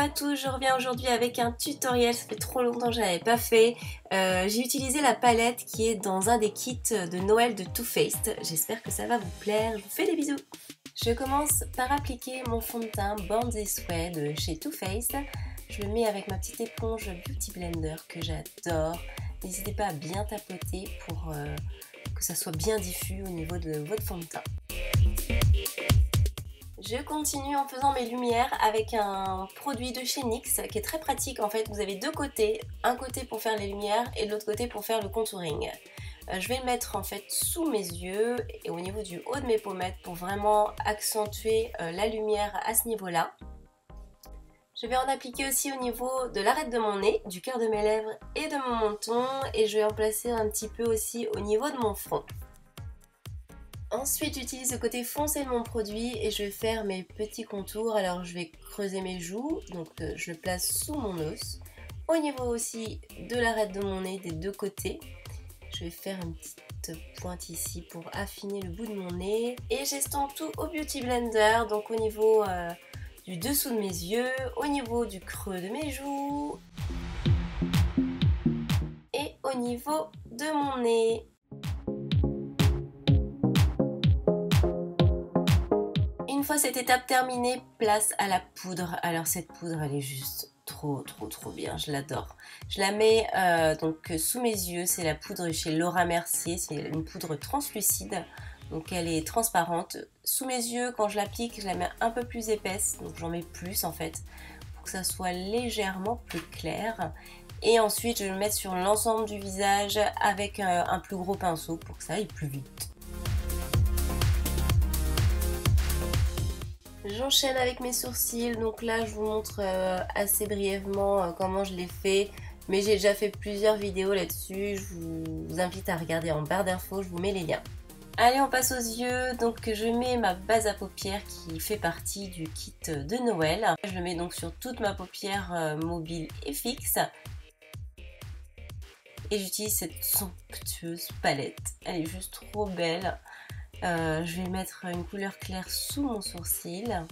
à tous, je reviens aujourd'hui avec un tutoriel, ça fait trop longtemps que je n'avais pas fait. J'ai utilisé la palette qui est dans un des kits de Noël de Too Faced. J'espère que ça va vous plaire, je vous fais des bisous. Je commence par appliquer mon fond de teint Born This Way de chez Too Faced. Je le mets avec ma petite éponge Beauty Blender que j'adore. N'hésitez pas à bien tapoter pour que ça soit bien diffus au niveau de votre fond de teint. Je continue en faisant mes lumières avec un produit de chez NYX qui est très pratique en fait. Vous avez deux côtés, un côté pour faire les lumières et l'autre côté pour faire le contouring. Je vais le mettre en fait sous mes yeux et au niveau du haut de mes pommettes pour vraiment accentuer la lumière à ce niveau-là. Je vais en appliquer aussi au niveau de l'arête de mon nez, du cœur de mes lèvres et de mon menton, et je vais en placer un petit peu aussi au niveau de mon front. Ensuite, j'utilise le côté foncé de mon produit et je vais faire mes petits contours. Alors, je vais creuser mes joues, donc je le place sous mon os. Au niveau aussi de l'arête de mon nez, des deux côtés, je vais faire une petite pointe ici pour affiner le bout de mon nez. Et j'estompe tout au Beauty Blender, donc au niveau du dessous de mes yeux, au niveau du creux de mes joues et au niveau de mon nez. Une fois cette étape terminée, place à la poudre. Alors cette poudre, elle est juste trop bien, je l'adore. Je la mets donc sous mes yeux, c'est la poudre chez Laura Mercier, c'est une poudre translucide, donc elle est transparente. Sous mes yeux, quand je l'applique, je la mets un peu plus épaisse, donc j'en mets plus en fait, pour que ça soit légèrement plus clair. Et ensuite, je vais le mettre sur l'ensemble du visage avec un plus gros pinceau pour que ça aille plus vite. J'enchaîne avec mes sourcils, donc là je vous montre assez brièvement comment je l'ai fait, mais j'ai déjà fait plusieurs vidéos là-dessus, je vous invite à regarder en barre d'infos, je vous mets les liens. Allez, on passe aux yeux, donc je mets ma base à paupières qui fait partie du kit de Noël. Je le mets donc sur toute ma paupière mobile et fixe. Et j'utilise cette somptueuse palette, elle est juste trop belle. Je vais mettre une couleur claire sous mon sourcil.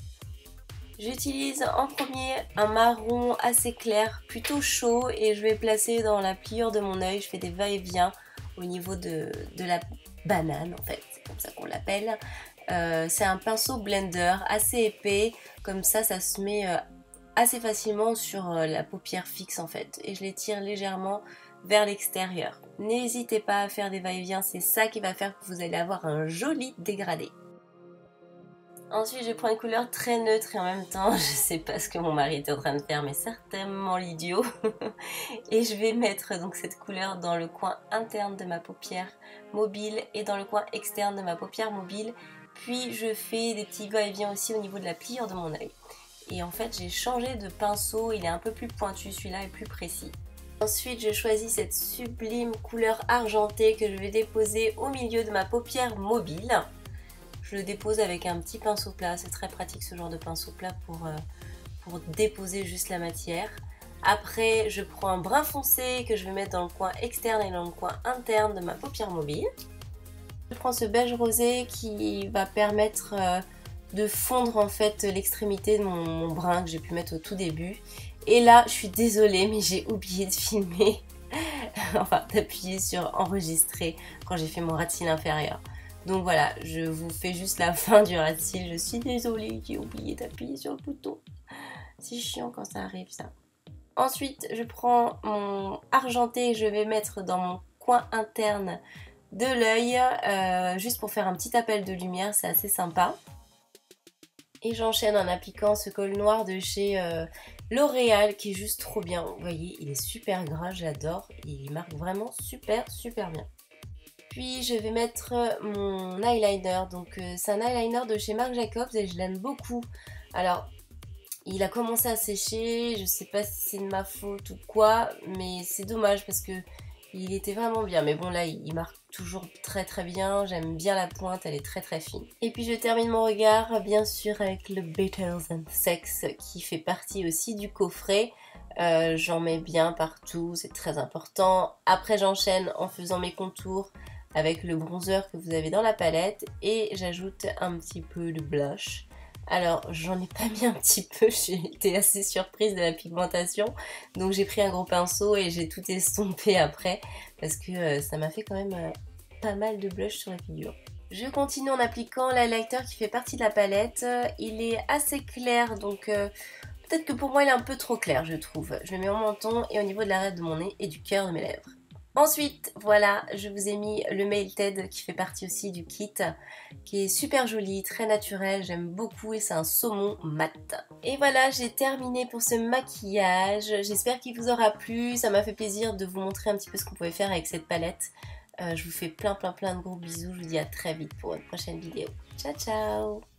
J'utilise en premier un marron assez clair, plutôt chaud, et je vais placer dans la pliure de mon œil. Je fais des va-et-vient au niveau de la banane en fait, c'est comme ça qu'on l'appelle. C'est un pinceau blender assez épais, comme ça se met assez facilement sur la paupière fixe en fait, et je l'étire légèrement vers l'extérieur. N'hésitez pas à faire des va-et-vient, c'est ça qui va faire que vous allez avoir un joli dégradé. Ensuite, je prends une couleur très neutre et en même temps, je sais pas ce que mon mari est en train de faire, mais certainement l'idiot. Et je vais mettre donc cette couleur dans le coin interne de ma paupière mobile et dans le coin externe de ma paupière mobile. Puis je fais des petits va-et-vient aussi au niveau de la pliure de mon œil. Et en fait, j'ai changé de pinceau, il est un peu plus pointu, celui-là est plus précis. Ensuite, je choisis cette sublime couleur argentée que je vais déposer au milieu de ma paupière mobile. Je le dépose avec un petit pinceau plat, c'est très pratique ce genre de pinceau plat pour déposer juste la matière. Après, je prends un brun foncé que je vais mettre dans le coin externe et dans le coin interne de ma paupière mobile. Je prends ce beige rosé qui va permettre de fondre en fait l'extrémité de mon brun que j'ai pu mettre au tout début. Et là, je suis désolée, mais j'ai oublié de filmer, enfin d'appuyer sur enregistrer quand j'ai fait mon ras de cils inférieur. Donc voilà, je vous fais juste la fin du ras de cils. Je suis désolée, j'ai oublié d'appuyer sur le bouton. C'est chiant quand ça arrive ça. Ensuite, je prends mon argenté et je vais mettre dans mon coin interne de l'œil, juste pour faire un petit appel de lumière, c'est assez sympa. Et j'enchaîne en appliquant ce col noir de chez L'Oréal qui est juste trop bien. Vous voyez, il est super gras, j'adore. Il marque vraiment super bien. Puis je vais mettre mon eyeliner. Donc c'est un eyeliner de chez Marc Jacobs et je l'aime beaucoup. Alors, il a commencé à sécher. Je sais pas si c'est de ma faute ou quoi. Mais c'est dommage parce que il était vraiment bien, mais bon là il marque toujours très bien, j'aime bien la pointe, elle est très fine. Et puis je termine mon regard bien sûr avec le Better Than Sex qui fait partie aussi du coffret. J'en mets bien partout, c'est très important. Après j'enchaîne en faisant mes contours avec le bronzer que vous avez dans la palette et j'ajoute un petit peu de blush Alors, j'en ai pas mis un petit peu, j'ai été assez surprise de la pigmentation. Donc j'ai pris un gros pinceau et j'ai tout estompé après. Parce que ça m'a fait quand même pas mal de blush sur la figure. Je continue en appliquant l'highlighter qui fait partie de la palette. Il est assez clair, donc peut-être que pour moi il est un peu trop clair, je trouve. Je le mets en menton et au niveau de l'arête de mon nez et du cœur de mes lèvres. Ensuite, voilà, je vous ai mis le Melted qui fait partie aussi du kit, qui est super joli, très naturel, j'aime beaucoup et c'est un saumon mat. Et voilà, j'ai terminé pour ce maquillage, j'espère qu'il vous aura plu, ça m'a fait plaisir de vous montrer un petit peu ce qu'on pouvait faire avec cette palette. Je vous fais plein de gros bisous, je vous dis à très vite pour une prochaine vidéo. Ciao ciao!